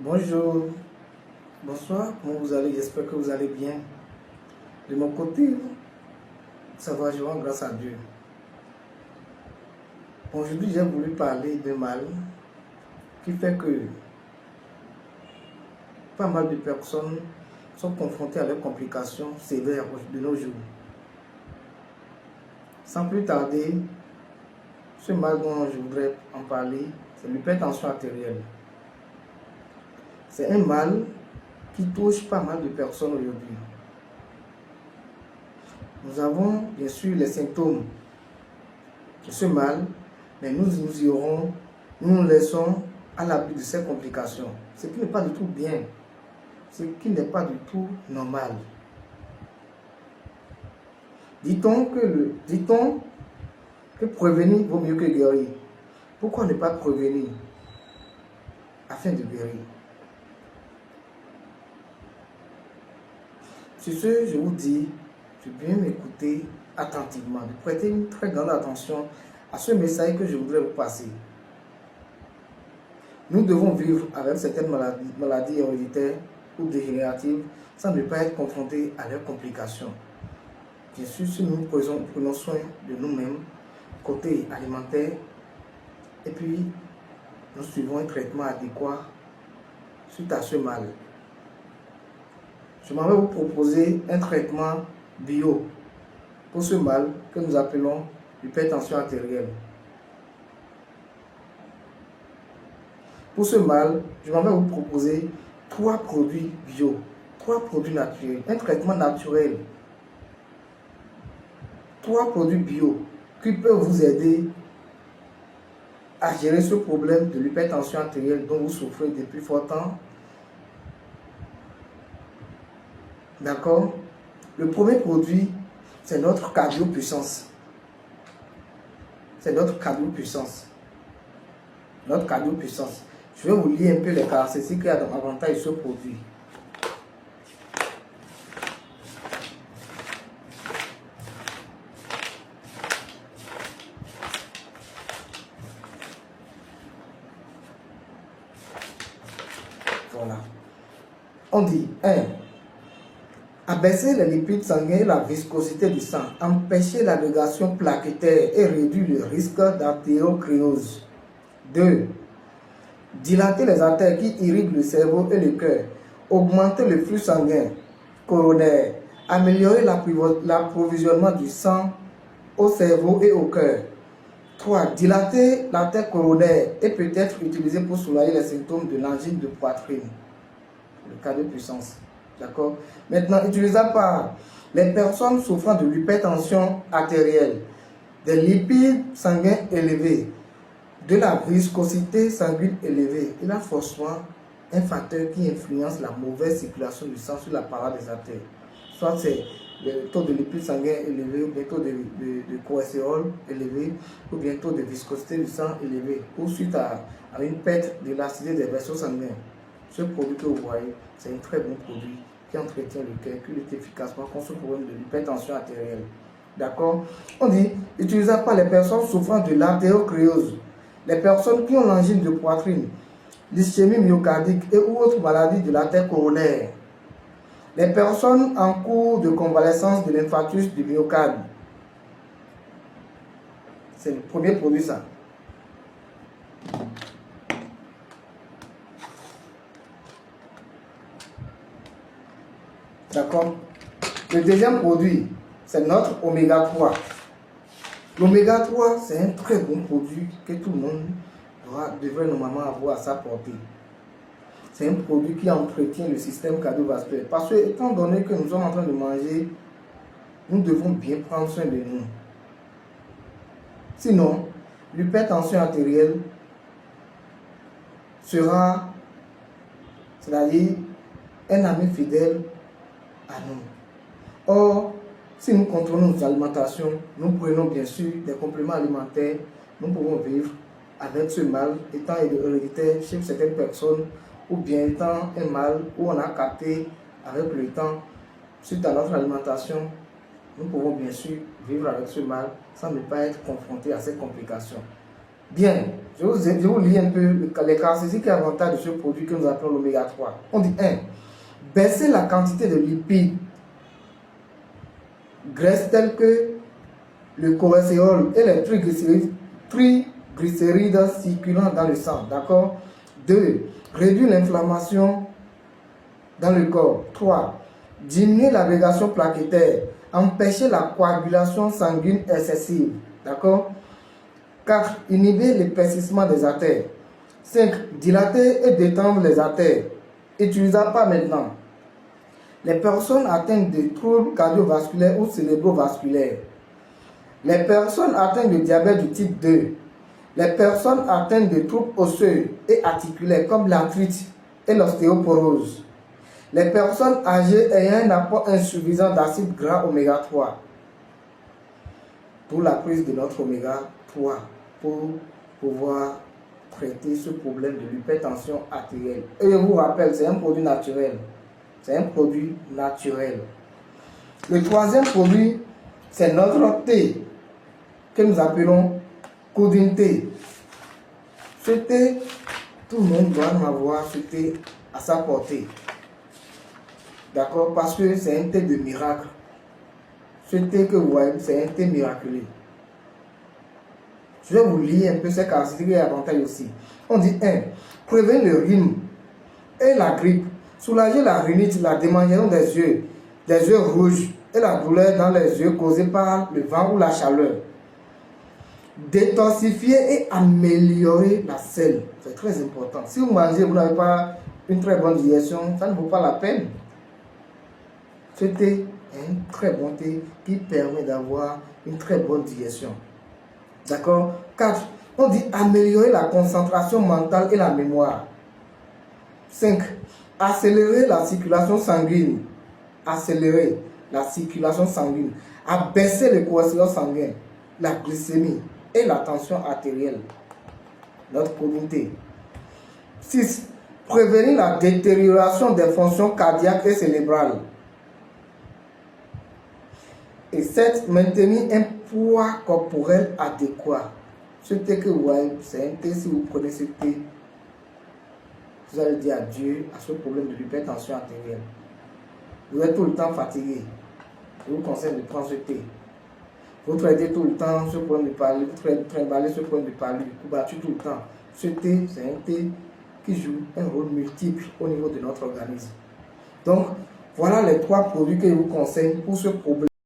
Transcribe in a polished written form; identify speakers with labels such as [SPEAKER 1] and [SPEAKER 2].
[SPEAKER 1] Bonjour, bonsoir, comment vous allez? J'espère que vous allez bien. De mon côté, ça va, je rends grâce à Dieu. Aujourd'hui, j'ai voulu parler d'un mal qui fait que pas mal de personnes sont confrontées à des complications sévères de nos jours. Sans plus tarder, ce mal dont je voudrais en parler, c'est l'hypertension artérielle. C'est un mal qui touche pas mal de personnes aujourd'hui. Nous avons bien sûr les symptômes de ce mal, mais nous nous laissons à l'abri de ces complications, ce qui n'est pas du tout bien, ce qui n'est pas du tout normal. Dit-on que prévenir vaut mieux que guérir. Pourquoi ne pas prévenir afin de guérir? Sur ce, je vous dis de bien m'écouter attentivement, de prêter une très grande attention à ce message que je voudrais vous passer. Nous devons vivre avec certaines maladies héréditaires ou dégénératives sans ne pas être confrontés à leurs complications. Bien sûr, si nous prenons soin de nous-mêmes, côté alimentaire, et puis nous suivons un traitement adéquat suite à ce mal. Je m'en vais vous proposer un traitement bio pour ce mal que nous appelons l'hypertension artérielle. Pour ce mal, je m'en vais vous proposer 3 produits bio, 3 produits naturels, un traitement naturel. 3 produits bio qui peuvent vous aider à gérer ce problème de l'hypertension artérielle dont vous souffrez depuis fort temps. D'accord? Le premier produit, c'est notre cardio-puissance. C'est notre cardio-puissance. Notre cardio-puissance. Je vais vous lire un peu les caractéristiques et avantages de ce produit. Voilà. On dit 1. Abaisser les lipides sanguins et la viscosité du sang, empêcher l'agrégation plaquettaire et réduire le risque d'artériocréose. 2. Dilater les artères qui irriguent le cerveau et le cœur, augmenter le flux sanguin coronaire, améliorer l'approvisionnement du sang au cerveau et au cœur. 3. Dilater l'artère coronaire et peut être utilisé pour soulager les symptômes de l'angine de poitrine. Le cardio-puissance. D'accord? Maintenant, utilisable par les personnes souffrant de l'hypertension artérielle, des lipides sanguins élevés, de la viscosité sanguine élevée. Il y a forcément un facteur qui influence la mauvaise circulation du sang sur la paroi des artères. Soit c'est le taux de lipides sanguins élevé, ou le taux de cholestérol élevé, ou bien le taux de viscosité du sang élevé, ou suite à une perte de l'élasticité des vaisseaux sanguins. Ce produit que vous voyez, c'est un très bon produit qui entretient le cœur, qui lutte efficacement contre ce problème de l'hypertension artérielle. D'accord? On dit, utilisable par les personnes souffrant de l'artériocréose, les personnes qui ont l'angine de poitrine, l'ischémie myocardique et ou autres maladies de l'artère coronaire, les personnes en cours de convalescence de l'infarctus du myocarde. C'est le premier produit, ça. D'accord? Le deuxième produit, c'est notre oméga 3. L'oméga 3, c'est un très bon produit que tout le monde devrait normalement avoir à sa portée. C'est un produit qui entretient le système cardiovasculaire. Parce que, étant donné que nous sommes en train de manger, nous devons bien prendre soin de nous. Sinon, l'hypertension artérielle sera, c'est-à-dire, un ami fidèle à nous. Or, si nous contrôlons notre alimentation, nous prenons bien sûr des compléments alimentaires, nous pouvons vivre avec ce mal étant héréditaire chez certaines personnes ou bien étant un mal où on a capté avec le temps suite à notre alimentation. Nous pouvons bien sûr vivre avec ce mal sans ne pas être confrontés à ces complications. Bien, je vous lis un peu les caractéristiques et avantages de ce produit que nous appelons l'oméga 3. On dit 1. Baisser la quantité de lipides, graisses telles que le cholestérol et les triglycérides circulant dans le sang. D'accord? 2. Réduire l'inflammation dans le corps. 3. Diminuer l'agrégation plaquettaire. Empêcher la coagulation sanguine excessive. D'accord? 4. Inhiber le persistement des artères. 5. Dilater et détendre les artères. Utilisable pas maintenant. Les personnes atteintes de troubles cardiovasculaires ou cérébrovasculaires. Les personnes atteintes de diabète du type 2. Les personnes atteintes de troubles osseux et articulaires comme l'arthrite et l'ostéoporose. Les personnes âgées ayant un apport insuffisant d'acide gras oméga 3. Pour la prise de notre oméga 3, pour pouvoir traiter ce problème de l'hypertension artérielle. Et je vous rappelle, c'est un produit naturel. C'est un produit naturel. Le troisième produit, c'est notre thé, que nous appelons Coudin thé. Ce thé, tout le monde doit en avoir ce thé à sa portée. D'accord? Parce que c'est un thé de miracle. Ce thé que vous voyez, c'est un thé miraculeux. Je vais vous lire un peu ces caractéristiques et avantages aussi. On dit 1. Prévenir le rhume et la grippe. Soulager la rhinite, la démangeaison des yeux rouges et la douleur dans les yeux causée par le vent ou la chaleur. Détoxifier et améliorer la selle. C'est très important. Si vous mangez, vous n'avez pas une très bonne digestion, ça ne vaut pas la peine. Ce thé est un très bon thé qui permet d'avoir une très bonne digestion. D'accord? 4. On dit améliorer la concentration mentale et la mémoire. 5. Accélérer la circulation sanguine. Accélérer la circulation sanguine. Abaisser le cholestérol sanguin, la glycémie et la tension artérielle. Notre communauté. 6. Prévenir la détérioration des fonctions cardiaques et cérébrales. Et 7. Maintenir un poids corporel adéquat. Ce thé que vous voyez, c'est un thé, si vous prenez ce thé, vous allez dire adieu à ce problème de l'hypertension artérielle. Vous êtes tout le temps fatigué. Je vous conseille de prendre ce thé. Vous traitez tout le temps ce problème de palu, vous trimballez ce problème de palu, vous battez tout le temps. Ce thé, c'est un thé qui joue un rôle multiple au niveau de notre organisme. Donc, voilà les 3 produits que je vous conseille pour ce problème.